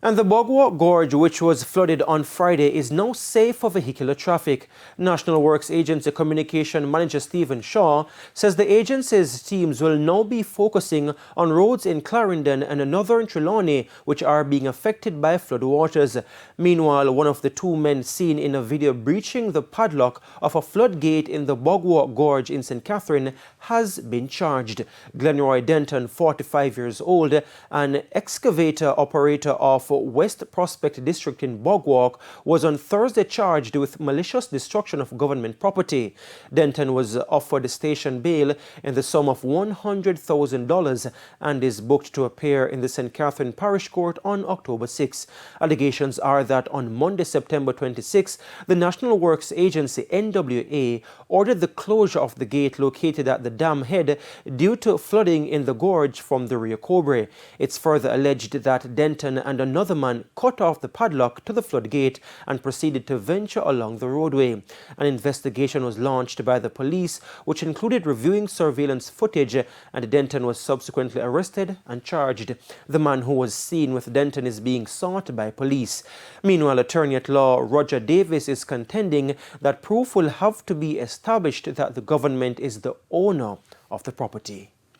And the Bogwalk Gorge, which was flooded on Friday, is now safe for vehicular traffic. National Works Agency Communication Manager Stephen Shaw says the agency's teams will now be focusing on roads in Clarendon and northern Trelawney, which are being affected by floodwaters. Meanwhile, one of the two men seen in a video breaching the padlock of a floodgate in the Bogwalk Gorge in St. Catherine has been charged. Glenroy Denton, 45 years old, an excavator operator of West Prospect District in Bogwalk, was on Thursday charged with malicious destruction of government property. Denton was offered station bail in the sum of $100,000 and is booked to appear in the St. Catherine Parish Court on October 6. Allegations are that on Monday, September 26, the National Works Agency (NWA) ordered the closure of the gate located at the dam head due to flooding in the gorge from the Rio Cobre. It's further alleged that Denton and another man cut off the padlock to the floodgate and proceeded to venture along the roadway. An investigation was launched by the police, which included reviewing surveillance footage, and Denton was subsequently arrested and charged. The man who was seen with Denton is being sought by police. Meanwhile, Attorney at Law Roger Davis is contending that proof will have to be established that the government is the owner of the property.